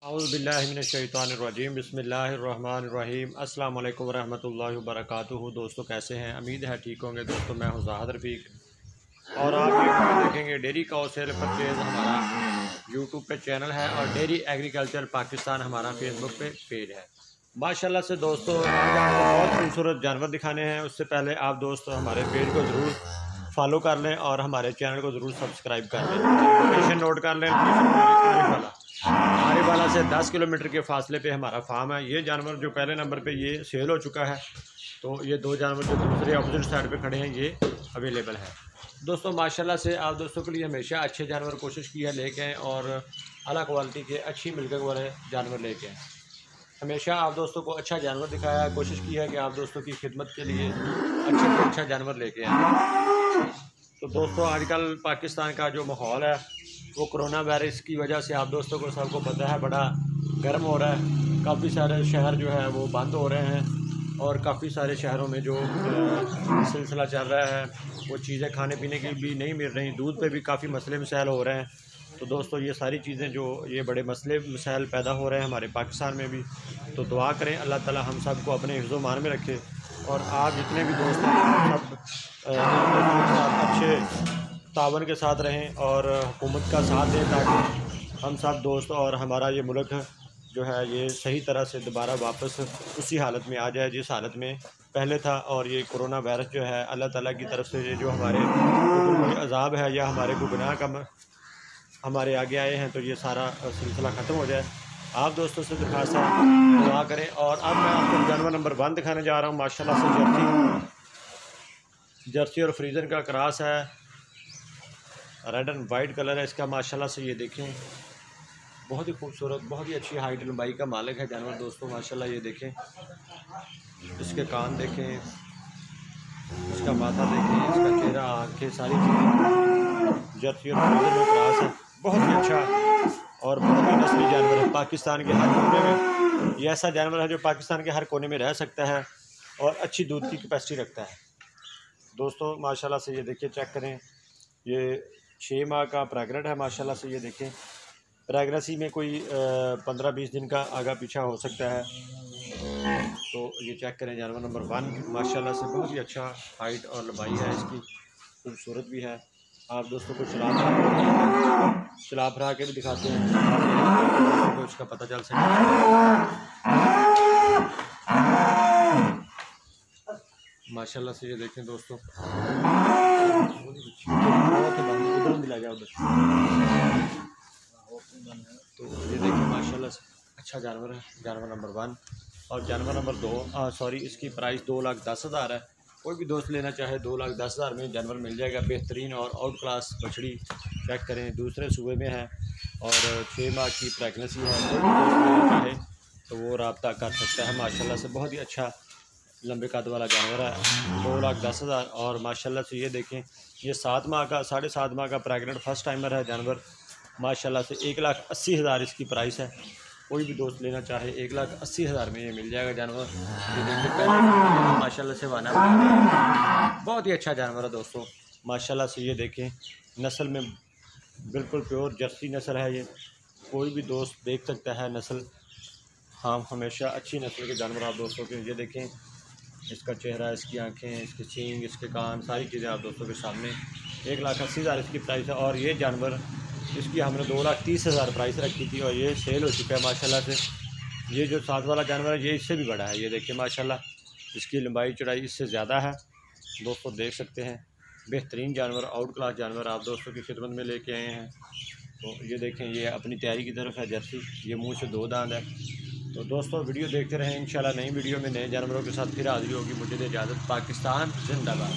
औज़ुबिल्लाहिमिनश्शैतानिर्रजीम बिस्मिल्लाहिर्रहमानिर्रहीम अस्सलाम वालेकुम रहमतुल्लाहि व बरकातुहू। दोस्तों कैसे हैं? उम्मीद है ठीक होंगे। दोस्तों मैं हूं ज़ाहिद रफ़ीक और आप ये देखेंगे डेयरी काउ सेल परचेज़ हमारा यूट्यूब पे चैनल है और डेयरी एग्रीकल्चर पाकिस्तान हमारा फेसबुक पे पेज है। माशाल्लाह से दोस्तों आज आपको बहुत खूबसूरत जानवर दिखाने हैं। उससे पहले आप दोस्त हमारे पेज को ज़रूर फॉलो कर लें और हमारे चैनल को ज़रूर सब्सक्राइब कर लें। लोकेशन नोट कर लें, आरीवाला से 10 किलोमीटर के फासले पे हमारा फार्म है। ये जानवर जो पहले नंबर पे ये सेल हो चुका है, तो ये दो जानवर जो दूसरे अपोजिट साइड पे खड़े हैं ये अवेलेबल है। दोस्तों माशाल्लाह से आप दोस्तों के लिए हमेशा अच्छे जानवर कोशिश की है लेके आएँ और अला क्वालिटी के अच्छी मिल्किंग वाले जानवर लेके आएँ। हमेशा आप दोस्तों को अच्छा जानवर दिखाया है, कोशिश की है कि आप दोस्तों की खिदमत के लिए अच्छे से अच्छा जानवर लेके आएँ। तो दोस्तों आजकल पाकिस्तान का जो माहौल है वो कोरोना वायरस की वजह से आप दोस्तों को सबको पता है बड़ा गर्म हो रहा है। काफ़ी सारे शहर जो है वो बंद हो रहे हैं और काफ़ी सारे शहरों में जो सिलसिला चल रहा है वो चीज़ें खाने पीने की भी नहीं मिल रही, दूध पे भी काफ़ी मसले मसाइल हो रहे हैं। तो दोस्तों ये सारी चीज़ें जो ये बड़े मसले मसाइल पैदा हो रहे हैं हमारे पाकिस्तान में भी, तो दुआ करें अल्लाह ताला हम सब को अपने हिफ्ज़ मान में रखे और आप जितने भी दोस्त हैं सब अच्छे तावन के साथ रहें और हुकूमत का साथ दें ताकि हम सब दोस्त और हमारा ये मुल्क जो है ये सही तरह से दोबारा वापस उसी हालत में आ जाए जिस हालत में पहले था। और ये कोरोना वायरस जो है अल्लाह ताला की तरफ से ये जो हमारे कोई अज़ाब है या हमारे को गुनाह का हमारे आगे आए हैं तो ये सारा सिलसिला ख़त्म हो जाए। आप दोस्तों से दरख्वास्त है दुआ करें। और अब मैं आपको जानवर नंबर 1 दिखाने जा रहा हूँ। माशाल्लाह से जर्सी और फ्रीजन का क्रॉस है, रेड एंड वाइट कलर है इसका। माशाल्लाह से ये देखें बहुत ही खूबसूरत, बहुत ही अच्छी हाइट लंबाई का मालिक है जानवर। दोस्तों माशाल्लाह ये देखें, इसके कान देखें, इसका माथा देखें, इसका चेहरा, आँखें, सारी चीज़ें जर्सी और फ्रीजन में क्रॉस है। बहुत ही अच्छा और बहुत ही नस्ली जानवर है। पाकिस्तान के हर कोने में ये ऐसा जानवर है जो पाकिस्तान के हर कोने में रह सकता है और अच्छी दूध की कैपेसिटी रखता है। दोस्तों माशाल्लाह से ये देखिए, चेक करें, ये 6 माह का प्रेगनेंट है। माशाल्लाह से ये देखें, प्रेगनेंसी में कोई 15-20 दिन का आगा पीछा हो सकता है। तो ये चेक करें जानवर नंबर 1 माशाल्लाह से बहुत ही अच्छा हाइट और लंबाई है इसकी, खूबसूरत भी है। आप दोस्तों को चला फिरा के भी दिखाते हैं तो इसका पता चल सके। माशाल्लाह से ये देखें दोस्तों, उधर दिला गया उधर। तो ये देखिए माशाल्लाह से अच्छा जानवर है, जानवर नंबर 1। और जानवर नंबर 2 इसकी प्राइस 2,10,000 है। कोई भी दोस्त लेना चाहे 2,10,000 में जानवर मिल जाएगा। बेहतरीन और आउट क्लास बछड़ी, चेक करें, दूसरे सूबे में है और 6 माह की प्रेगनेंसी है। कोई भी दोस्त लेना चाहे तो वो रब्ता कर सकता है। माशाल्लाह से बहुत ही अच्छा लंबे कद वाला जानवर है, 2,10,000। और माशाल्लाह से ये देखें, ये 7 माह का 7.5 माह का प्रेग्नेंट फर्स्ट टाइमर है जानवर। माशाल्लाह से 1,80,000 इसकी प्राइस है। कोई भी दोस्त लेना चाहे 1,80,000 में ये मिल जाएगा जानवर। ये देखिए माशाल्लाह से वाना बहुत ही अच्छा जानवर है दोस्तों। माशाल्लाह से ये देखें, नस्ल में बिल्कुल प्योर जर्सी नस्ल है ये। कोई भी दोस्त देख सकता है नस्ल। हाँ, हमेशा अच्छी नस्ल के जानवर आप दोस्तों के। ये देखें इसका चेहरा, इसकी आंखें, इसके सींग, इसके कान, सारी चीज़ें आप दोस्तों के सामने। 1,80,000 इसकी प्राइस है। और ये जानवर इसकी हमने 2,30,000 प्राइस रखी थी और ये सेल हो चुका है माशाल्लाह से। ये जो साथ वाला जानवर है ये इससे भी बड़ा है। ये देखिए माशाल्लाह इसकी लंबाई चौड़ाई इससे ज़्यादा है। दोस्तों देख सकते हैं, बेहतरीन जानवर, आउट क्लास जानवर आप दोस्तों की खिदमत में लेके आए हैं। तो ये देखें, ये अपनी तैयारी की तरफ है जर्सी। ये मुँह से 2 दांत है। तो दोस्तों वीडियो देखते रहें, इंशाल्लाह नई वीडियो में नए जानवरों के साथ फिर हाजिर होगी। मुझे दे इजाज़त। पाकिस्तान जिंदाबाद।